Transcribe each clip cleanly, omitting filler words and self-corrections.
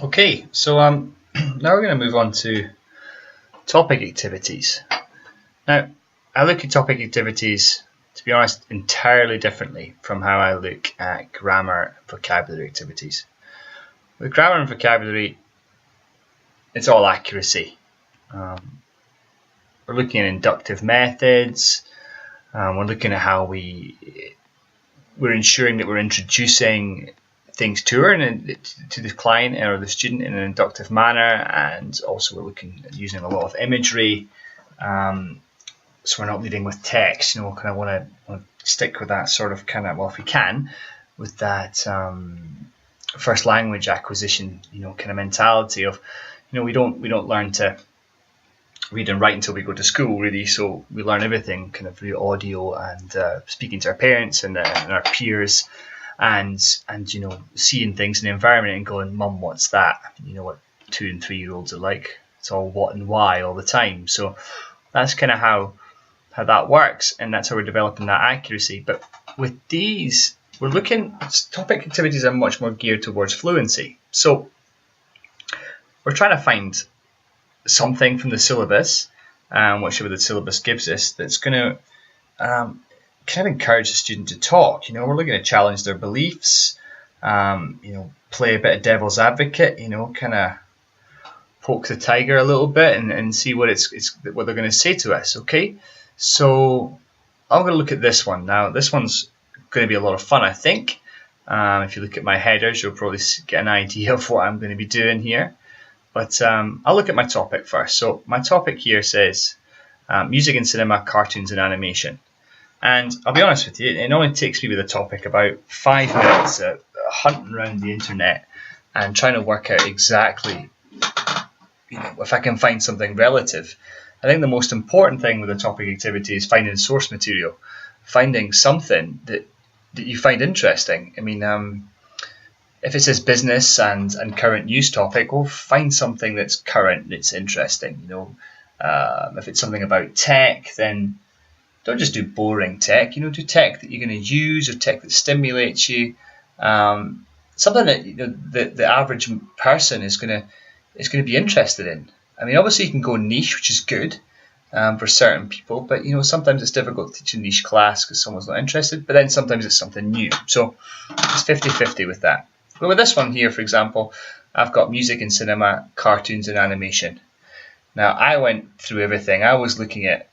Okay, so now we're going to move on to topic activities. Now, I look at topic activities, to be honest, entirely differently from how I look at grammar and vocabulary activities. With grammar and vocabulary, it's all accuracy. We're looking at inductive methods. We're looking at how we're ensuring that we're introducing things to her and to the client or the student in an inductive manner, and also we're looking at using a lot of imagery. So we're not leading with text. Kind of want to stick with that sort of if we can, with that first language acquisition, kind of mentality of, we don't learn to read and write until we go to school, really. So we learn everything kind of through audio and speaking to our parents and our peers, and seeing things in the environment and going, "Mum, what's that?" What 2 and 3-year-olds are like. It's all what and why all the time. So that's kind of how that works, and that's how we're developing that accuracy. But with these, we're looking, topic activities are much more geared towards fluency. So we're trying to find something from the syllabus, whichever the syllabus gives us, that's going to kind of encourage the student to talk. We're looking to challenge their beliefs, play a bit of devil's advocate, kind of poke the tiger a little bit and see what what they're going to say to us. Okay, so I'm going to look at this one now. This one's going to be a lot of fun, I think. If you look at my headers, you'll probably get an idea of what I'm going to be doing here. But I'll look at my topic first. So my topic here says music and cinema, cartoons and animation. And I'll be honest with you, it only takes me with a topic about 5 minutes hunting around the internet and trying to work out exactly, if I can find something relative. I think the most important thing with a topic activity is finding source material, finding something that you find interesting. I mean, if it says business and current news topic, we'll find something that's current, that's interesting. If it's something about tech, then don't just do boring tech. Do tech that you're going to use, or tech that stimulates you. Something that the average person is going to be interested in. I mean, obviously you can go niche, which is good for certain people, but sometimes it's difficult to teach a niche class because someone's not interested. But then sometimes it's something new. So it's 50-50 with that. But with this one here, for example, I've got music and cinema, cartoons and animation. Now, I went through everything. I was looking at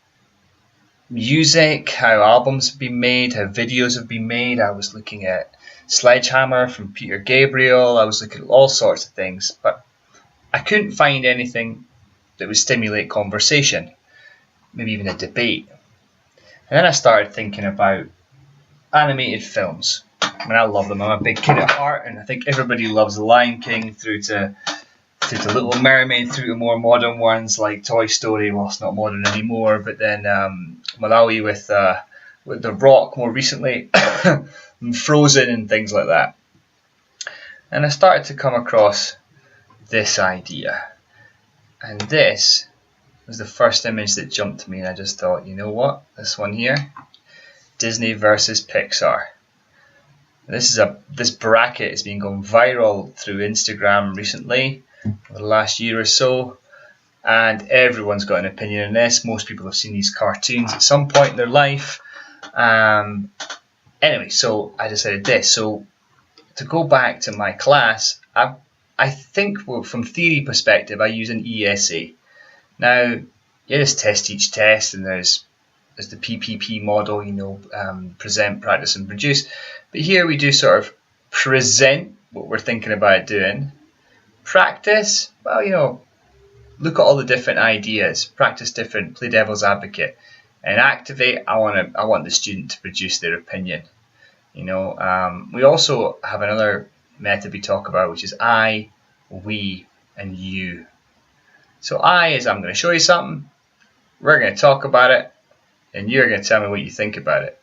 music, how albums have been made, how videos have been made. I was looking at Sledgehammer from Peter Gabriel. I was looking at all sorts of things, but I couldn't find anything that would stimulate conversation, maybe even a debate. And then I started thinking about animated films. I mean, I love them. I'm a big kid at heart, and I think everybody loves The Lion King through to Little Mermaid, through to more modern ones like Toy Story. Well, it's not modern anymore, but then Malawi with The Rock more recently, and Frozen and things like that. And I started to come across this idea, and this was the first image that jumped to me, and I just thought, you know what? This one here, Disney versus Pixar. This bracket has been going viral through Instagram recently, over the last year or so, and everyone's got an opinion on this. Most people have seen these cartoons at some point in their life. Anyway, so I decided this. So to go back to my class, I think from theory perspective, I use an ESA. Now, you just test each test, and there's the PPP model, present, practice, and produce. But here we do sort of present what we're thinking about doing. Practice, well, look at all the different ideas, practice different, play devil's advocate. And activate, I want the student to produce their opinion. We also have another method we talk about, which is I, we, and you. So I is I'm going to show you something, we're going to talk about it, and you're going to tell me what you think about it.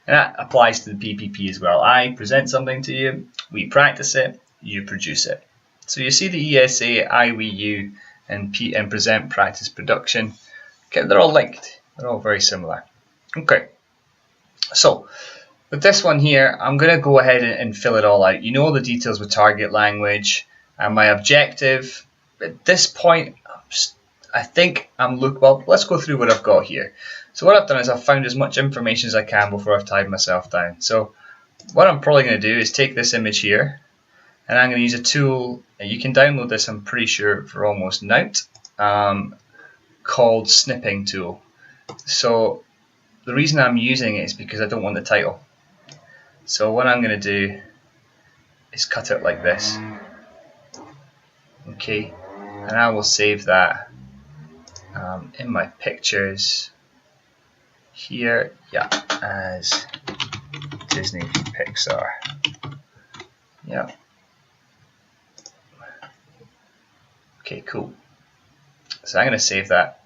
And that applies to the PPP as well. I present something to you, we practice it, you produce it. So you see the ESA, I, we, you, and present, practice, production. Okay, they're all linked. They're all very similar. Okay, so with this one here, I'm going to go ahead and fill it all out. You know all the details with target language. And my objective at this point, I think well, let's go through what I've got here. So what I've done is I've found as much information as I can before I've tied myself down. So what I'm probably going to do is take this image here, and I'm going to use a tool, and you can download this, I'm pretty sure, for almost nout, called Snipping Tool. So the reason I'm using it is because I don't want the title. So what I'm going to do is cut it like this. Okay, and I will save that in my pictures here, yeah, as Disney Pixar. Yeah. Okay, cool. So I'm going to save that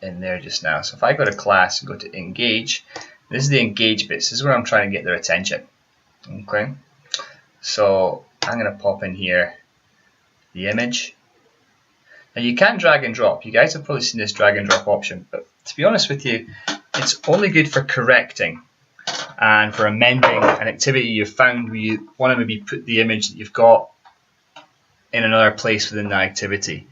in there just now. So if I go to class and go to engage, this is the engage bit. This is where I'm trying to get their attention. Okay. So I'm going to pop in here the image. Now you can drag and drop. You guys have probably seen this drag and drop option, but to be honest with you, it's only good for correcting and for amending an activity you've found where you want to maybe put the image that you've got in another place within that activity.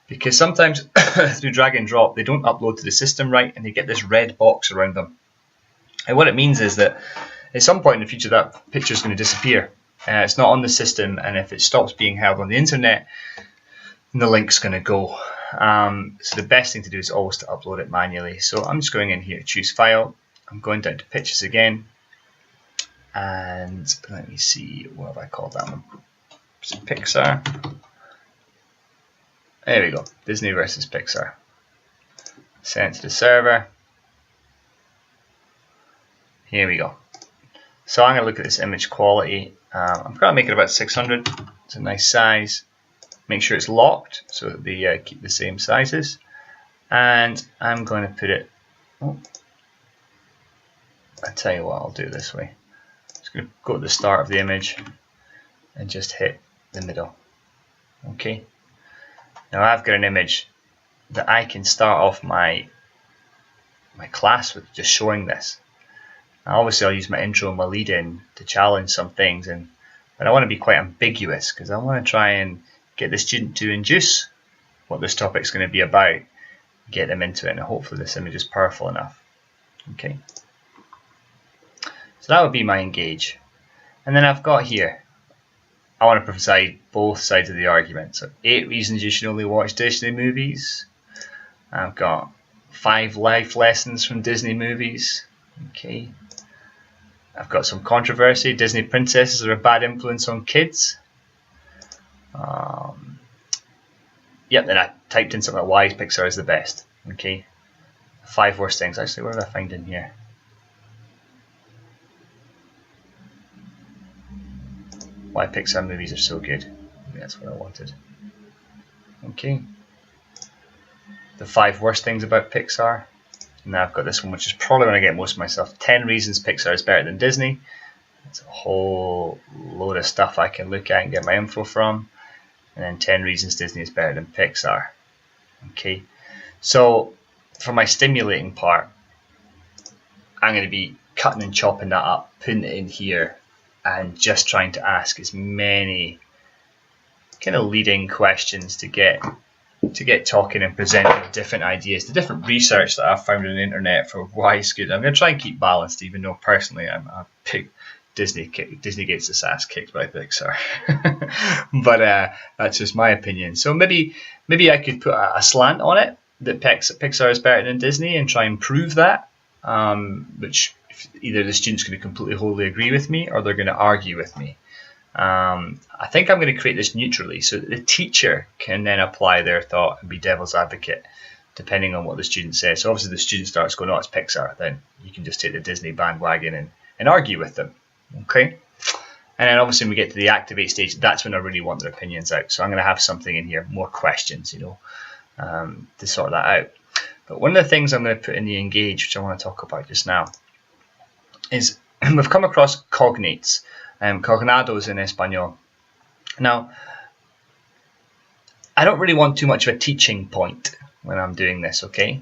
Because sometimes through drag and drop, they don't upload to the system right, and they get this red box around them. And what it means is that at some point in the future, that picture is going to disappear. It's not on the system, and if it stops being held on the internet, then the link's going to go. So the best thing to do is always to upload it manually. So I'm just going in here to choose file. I'm going down to pictures again, and let me see, what have I called that one? Pixar. There we go, Disney versus Pixar. Send to the server. Here we go. So I'm going to look at this image quality. I'm going to make it about 600. It's a nice size. Make sure it's locked so that they keep the same sizes. And I'm going to put it, I tell you what, I'll do it this way. Just going to go to the start of the image and just hit the middle. Okay. Now I've got an image that I can start off my class with, just showing this. Now obviously I'll use my intro and my lead in to challenge some things, but I want to be quite ambiguous because I want to try and get the student to induce what this topic is going to be about, get them into it, and hopefully this image is powerful enough. Okay. So that would be my engage. And then I've got here, I want to provide both sides of the argument. So 8 reasons you should only watch Disney movies. I've got 5 life lessons from Disney movies. Okay. I've got some controversy. Disney princesses are a bad influence on kids. Yep, then I typed in something like why Pixar is the best. Okay. 5 worst things. Actually, what did I find in here? Why Pixar movies are so good. Maybe that's what I wanted. Okay. The 5 worst things about Pixar. Now I've got this one, which is probably going to get most of myself. 10 reasons Pixar is better than Disney. It's a whole load of stuff I can look at and get my info from. And then 10 reasons Disney is better than Pixar. Okay. So for my stimulating part, I'm going to be cutting and chopping that up, putting it in here, and just trying to ask as many kind of leading questions to get talking and presenting different ideas, the different research that I've found on the internet for why it's good. I'm going to try and keep balanced, even though personally I'm a big Disney gets its ass kicked by Pixar. But that's just my opinion. So maybe I could put a slant on it that Pixar is better than Disney and try and prove that, which either the student's going to completely wholly agree with me or they're going to argue with me. I think I'm going to create this neutrally so that the teacher can then apply their thought and be devil's advocate depending on what the student says. So obviously the student starts going, oh, it's Pixar, then you can just take the Disney bandwagon and argue with them. Okay? And then obviously when we get to the activate stage, that's when I really want their opinions out. So I'm going to have something in here, more questions, to sort that out. But one of the things I'm going to put in the engage, which I want to talk about just now, is we've come across cognates, cognados in Espanol. Now, I don't really want too much of a teaching point when I'm doing this, okay?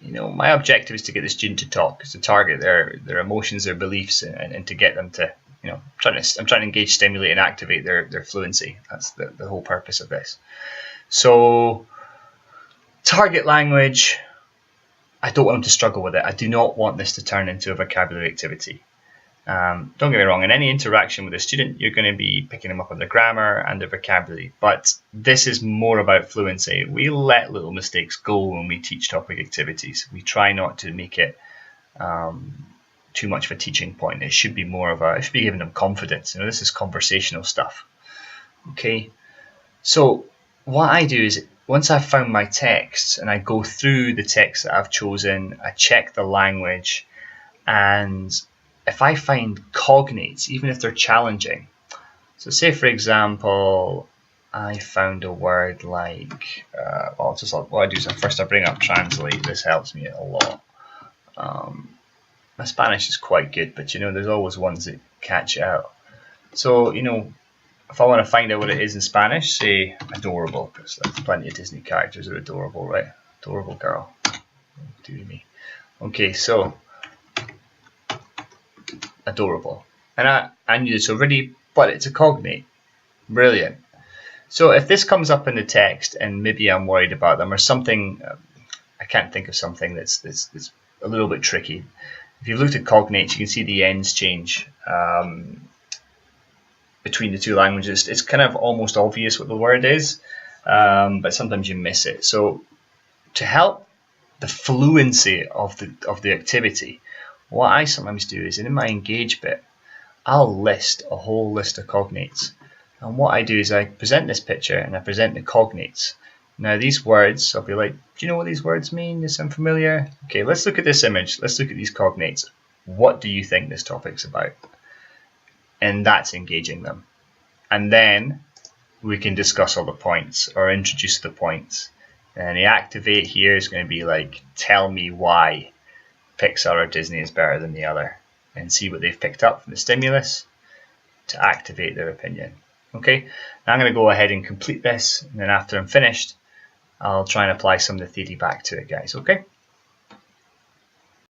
My objective is to get the student to talk, is to target their emotions, their beliefs, and to get them to I'm trying to engage, stimulate, and activate their fluency. That's the whole purpose of this. So target language, I don't want them to struggle with it. I do not want this to turn into a vocabulary activity. Don't get me wrong, in any interaction with a student, you're going to be picking them up on their grammar and their vocabulary, but this is more about fluency. We let little mistakes go when we teach topic activities. We try not to make it too much of a teaching point. It should be more of it should be giving them confidence. This is conversational stuff. Okay, so what I do is, once I've found my texts and I go through the text that I've chosen, I check the language, and if I find cognates, even if they're challenging, so say for example, I found a word like, what I do is first I bring up Translate. This helps me a lot. My Spanish is quite good, but there's always ones that catch it out. So, if I want to find out what it is in Spanish, say adorable, because there's plenty of Disney characters that are adorable, right? Adorable girl. Do me. Okay, so adorable. And I knew this already, but it's a cognate. Brilliant. So if this comes up in the text and maybe I'm worried about them or something, I can't think of something that's a little bit tricky. If you've looked at cognates, you can see the ends change between the two languages. It's kind of almost obvious what the word is, but sometimes you miss it. So to help the fluency of the activity, what I sometimes do is in my engage bit, I'll list a whole list of cognates. And what I do is I present this picture and I present the cognates. Now these words, I'll be like, do you know what these words mean? Does sound familiar? Okay, let's look at this image. Let's look at these cognates. What do you think this topic's about? And that's engaging them. And then we can discuss all the points or introduce the points. And the activate here is going to be like, tell me why Pixar or Disney is better than the other, and see what they've picked up from the stimulus to activate their opinion. Okay, now I'm going to go ahead and complete this, and then after I'm finished, I'll try and apply some of the theory back to it, guys. Okay.